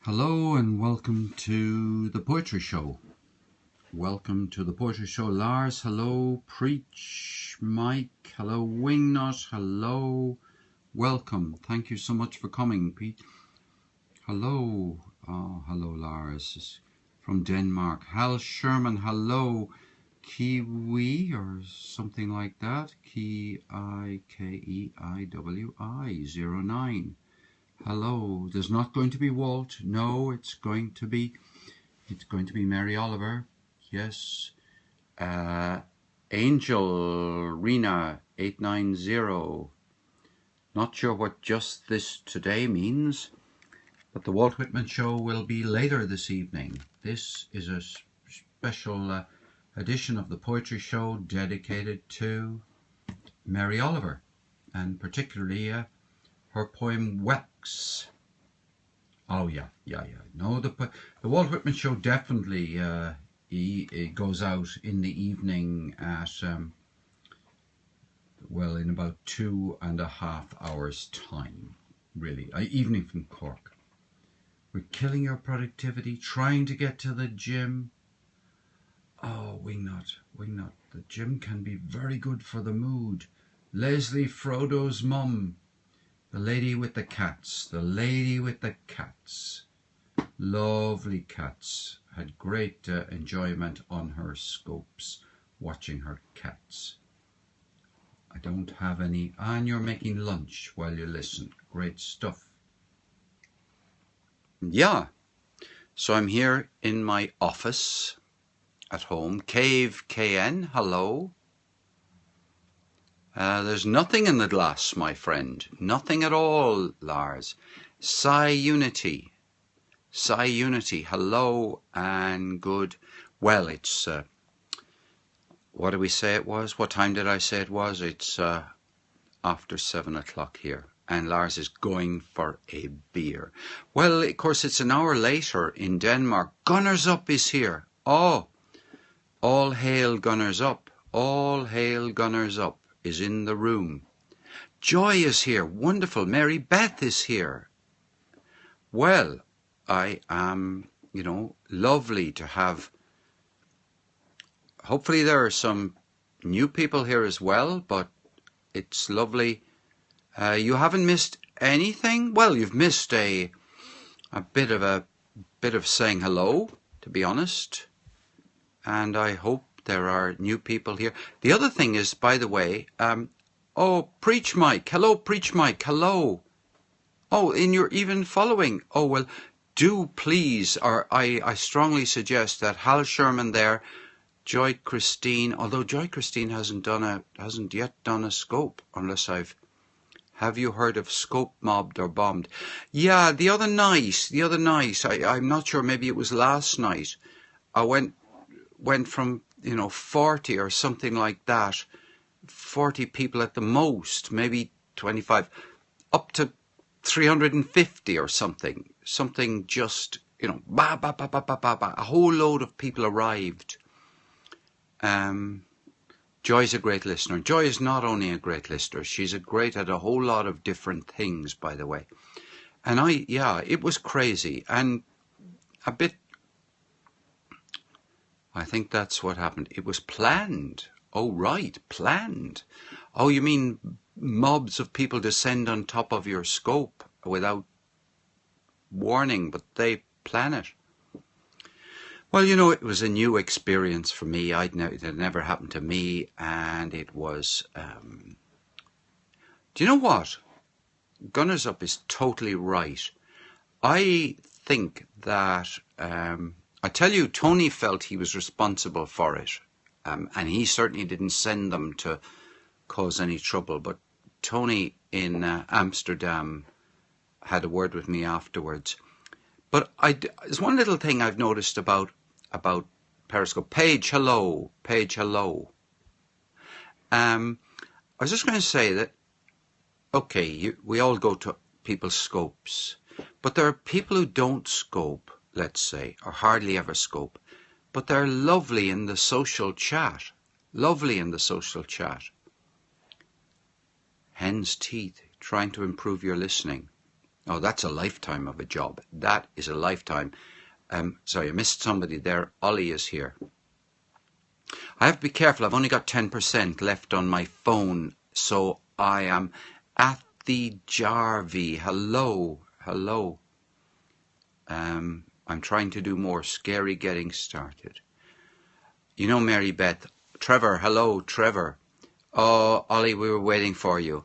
Hello and welcome to the Poetry Show. Welcome to the Poetry Show, Lars. Hello, Preach, Mike. Hello, Wingnut. Hello, welcome. Thank you so much for coming, Pete. Hello, hello, Lars from Denmark. Hal Sherman. Hello, Kiwi or something like that. Keiwi09. Hello. There's not going to be Walt. No, it's going to be Mary Oliver. Yes. Angel Rena 890. Not sure what just this today means, but the Walt Whitman Show will be later this evening. This is a special edition of the Poetry Show dedicated to Mary Oliver, and particularly her poem Whelks. Oh yeah. No, the Walt Whitman Show definitely it goes out in the evening at in about 2.5 hours time. Really, evening from Cork. We're killing your productivity, trying to get to the gym. Oh, Wingnut. The gym can be very good for the mood. Leslie Frodo's mum. The lady with the cats. Lovely cats. Had great enjoyment on her scopes watching her cats. I don't have any. And you're making lunch while you listen. Great stuff. Yeah. So I'm here in my office at home. Cave KN. Hello. There's nothing in the glass, my friend. Nothing at all, Lars. Psi Unity. Hello and good. Well, it's, what did we say it was? What time did I say it was? It's after 7 o'clock here. And Lars is going for a beer. Well, of course, it's an hour later in Denmark. Gunners Up is here. Oh, all hail Gunners Up. All hail Gunners Up is in the room. Joy is here. Wonderful. Mary Beth is here. Well, I am, lovely to have. Hopefully there are some new people here as well, but it's lovely. You haven't missed anything? Well, you've missed a bit of saying hello, to be honest. And I hope there are new people here. The other thing is, by the way, Preach Mike. Hello, Preach Mike. Hello. Oh, and you're even following. Oh, well, do please, or I strongly suggest that Hal Sherman there, Joy Christine, although Joy Christine hasn't yet done a scope, unless have you heard of Scope Mobbed or Bombed? Yeah, the other night, I'm not sure, maybe it was last night, I went from 40 or something like that, 40 people at the most, maybe 25, up to 350 or something just, a whole load of people arrived. Joy's a great listener. Joy is not only a great listener, she's great at a whole lot of different things, by the way. And it was crazy and a bit. I think that's what happened. It was planned. Oh, right, planned. Oh, you mean mobs of people descend on top of your scope without warning, but they plan it. Well, it was a new experience for me. It had never happened to me, and it was. Do you know what? Gunners Up is totally right. I think that. I tell you, Tony felt he was responsible for it, and he certainly didn't send them to cause any trouble. But Tony in Amsterdam had a word with me afterwards. But there's one little thing I've noticed about Periscope. Paige, hello. I was just going to say that, okay, we all go to people's scopes, but there are people who don't scope, let's say, or hardly ever scope, but they're lovely in the social chat. Hen's teeth, trying to improve your listening. Oh, that's a lifetime of a job. That is a lifetime. Sorry, I missed somebody there. Ollie is here. I have to be careful. I've only got 10% left on my phone. So I am at the Jarvie. Hello. Hello. I'm trying to do more. Scary getting started. You know, Mary Beth. Trevor. Hello, Trevor. Oh, Ollie, we were waiting for you.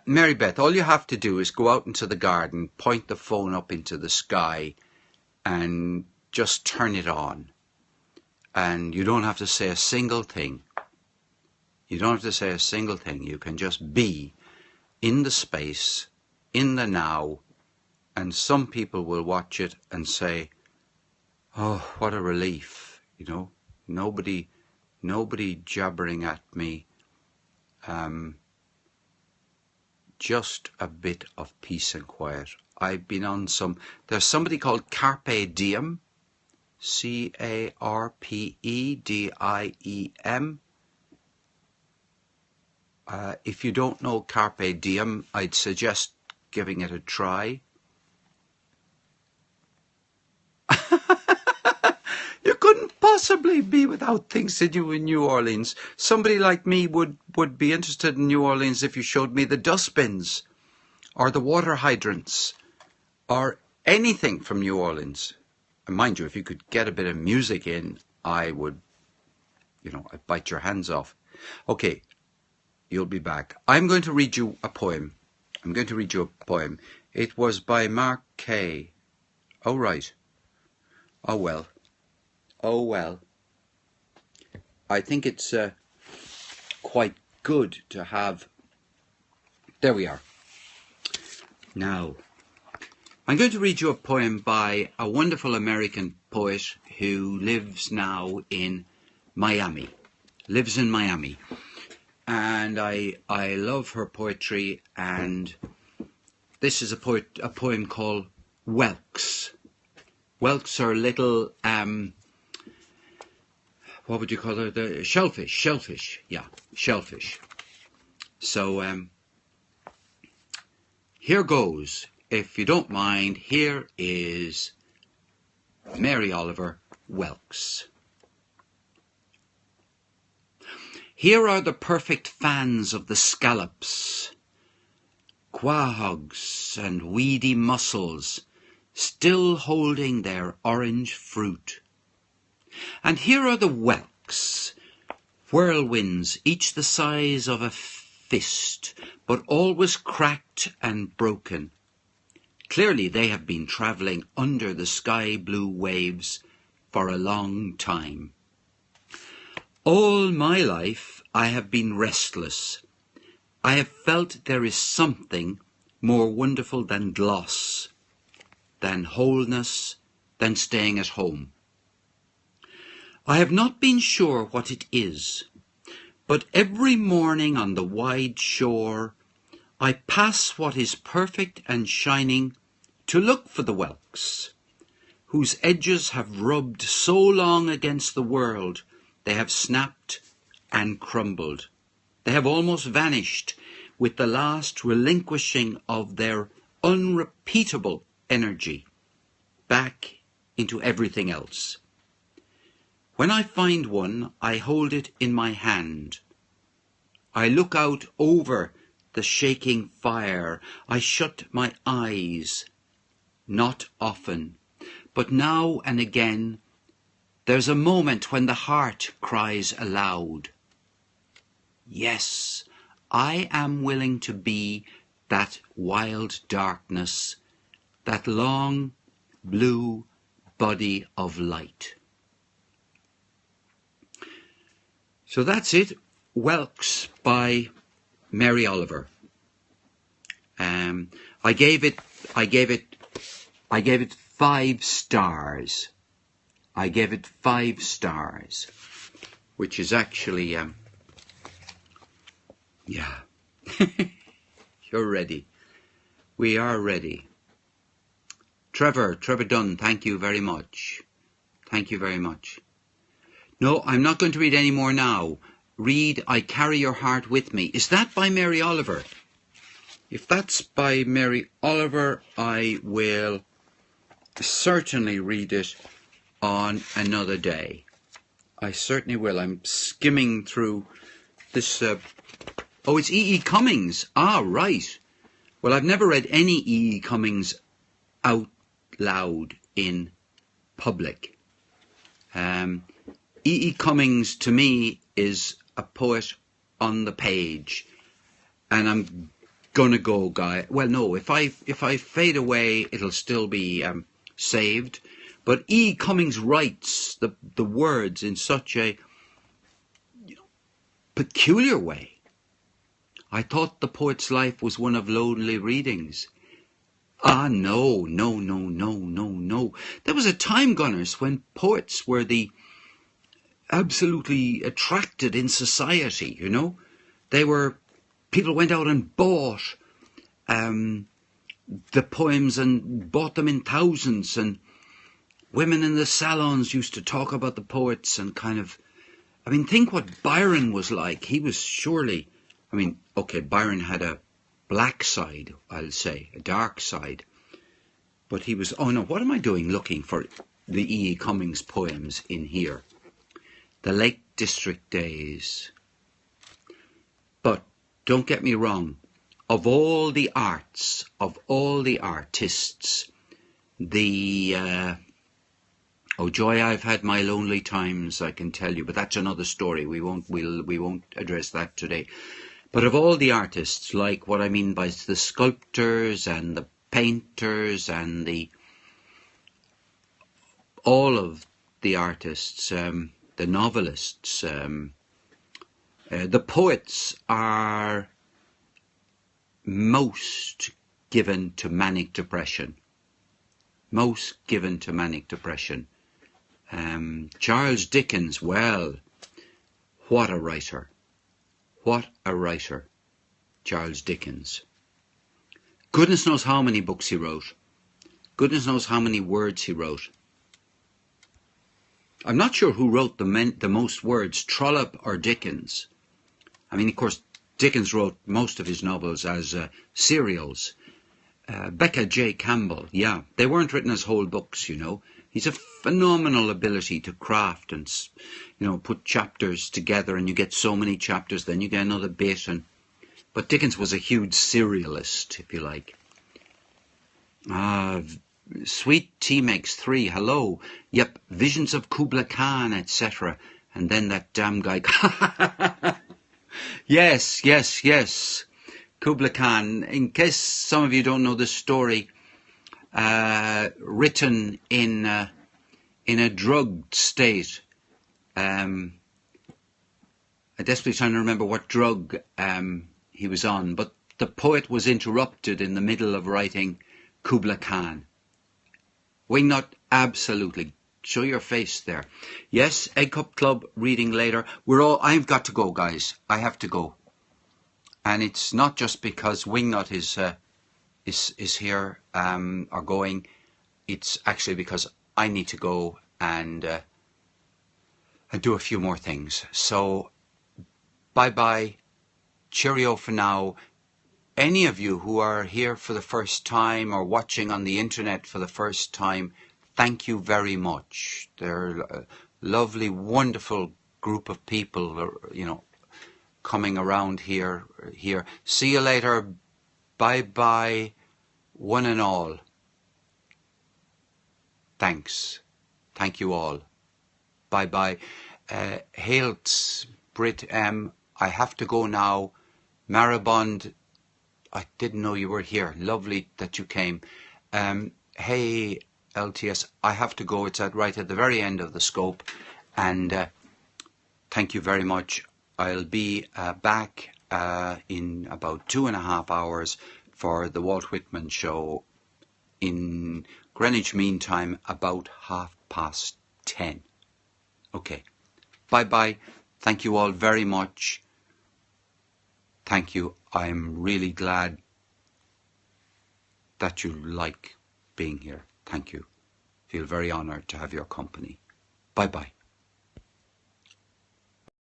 Mary Beth, all you have to do is go out into the garden, point the phone up into the sky, and just turn it on. And you don't have to say a single thing. You don't have to say a single thing. You can just be in the space, in the now, and some people will watch it and say, oh, what a relief, you know, nobody jabbering at me, just a bit of peace and quiet. I've been on there's somebody called Carpe Diem, CARPEDIEM. If you don't know Carpe Diem, I'd suggest giving it a try. You couldn't possibly be without things to do in New Orleans. Somebody like me would be interested in New Orleans if you showed me the dustbins or the water hydrants or anything from New Orleans. And mind you, if you could get a bit of music in, I would, I'd bite your hands off. Okay, you'll be back. I'm going to read you a poem. It was by Mark Kay. Oh, right. Oh, well. I think it's quite good to have... There we are. Now, I'm going to read you a poem by a wonderful American poet who lives now in Miami. And I love her poetry, and this is a poem called Whelks. Whelks are little, what would you call it? Shellfish. Yeah, shellfish. So, here goes. If you don't mind, here is Mary Oliver, Whelks. Here are the perfect fans of the scallops, quahogs and weedy mussels, still holding their orange fruit. And here are the whelks, whirlwinds, each the size of a fist, but always cracked and broken. Clearly they have been travelling under the sky-blue waves for a long time. All my life I have been restless. I have felt there is something more wonderful than gloss, than wholeness, than staying at home. I have not been sure what it is, but every morning on the wide shore I pass what is perfect and shining to look for the whelks, whose edges have rubbed so long against the world they have snapped and crumbled. They have almost vanished with the last relinquishing of their unrepeatable energy back into everything else. When I find one, I hold it in my hand. I look out over the shaking fire. I shut my eyes. Not often, but now and again, there's a moment when the heart cries aloud. Yes, I am willing to be that wild darkness, that long blue body of light. So that's it. Whelks by Mary Oliver. I gave it 5 stars. I gave it 5 stars, which is actually, yeah. You're ready. We are ready. Trevor Dunn, thank you very much. Thank you very much. No, I'm not going to read any more now. Read I Carry Your Heart With Me. Is that by Mary Oliver? If that's by Mary Oliver, I will certainly read it on another day. I certainly will. I'm skimming through this. Oh, it's E. E. Cummings. Ah, right. Well, I've never read any E. E. Cummings out loud in public. E. E. Cummings, to me, is a poet on the page. And I'm gonna go, Guy. Well, no, if I fade away, it'll still be saved. But E. Cummings writes the words in such a peculiar way. I thought the poet's life was one of lonely readings. Ah, no. There was a time, Gunners, when poets were the absolutely attracted in society, you know. People went out and bought the poems and bought them in thousands, and women in the salons used to talk about the poets and kind of, think what Byron was like. He was surely, okay, Byron had a black side, I'll say, a dark side. But he was, oh no, what am I doing looking for the E. E. Cummings poems in here? The Lake District Days. But don't get me wrong, of all the arts, of all the artists, oh joy, I've had my lonely times, I can tell you, but that's another story. We won't address that today. But of all the artists, like what I mean by the sculptors and the painters and all of the artists, the novelists, the poets are most given to manic depression. Most given to manic depression. Charles Dickens, well, what a writer. What a writer, Charles Dickens. Goodness knows how many books he wrote. Goodness knows how many words he wrote. I'm not sure who wrote the most words, Trollope or Dickens. Of course, Dickens wrote most of his novels as serials. Becca J. Campbell, yeah, they weren't written as whole books, you know. He's a phenomenal ability to craft and, put chapters together, and you get so many chapters, then you get another bit. But Dickens was a huge serialist, if you like. Sweet Tea Makes Three, hello. Yep, Visions of Kubla Khan, etc. And then that damn guy. Yes. Kubla Khan. In case some of you don't know the story, written in a drugged state. I'm desperately trying to remember what drug he was on, but the poet was interrupted in the middle of writing Kubla Khan. Wingnut, absolutely. Show your face there. Yes, Egg Cup Club reading later. I've got to go, guys. I have to go. And it's not just because Wingnut is here or going. It's actually because I need to go and do a few more things. So, bye-bye. Cheerio for now. Any of you who are here for the first time or watching on the internet for the first time, thank you very much. They're a lovely, wonderful group of people, coming around here. See you later. Bye-bye, one and all. Thanks. Thank you all. Bye-bye. Hails, Brit M. I have to go now. Maribond, I didn't know you were here. Lovely that you came. Hey, LTS, I have to go. It's right at the very end of the scope. And thank you very much. I'll be back in about 2.5 hours for the Walt Whitman show in Greenwich Mean Time, about 10:30. Okay. Bye-bye. Thank you all very much. Thank you. I'm really glad that you like being here. Thank you. Feel very honored to have your company. Bye-bye.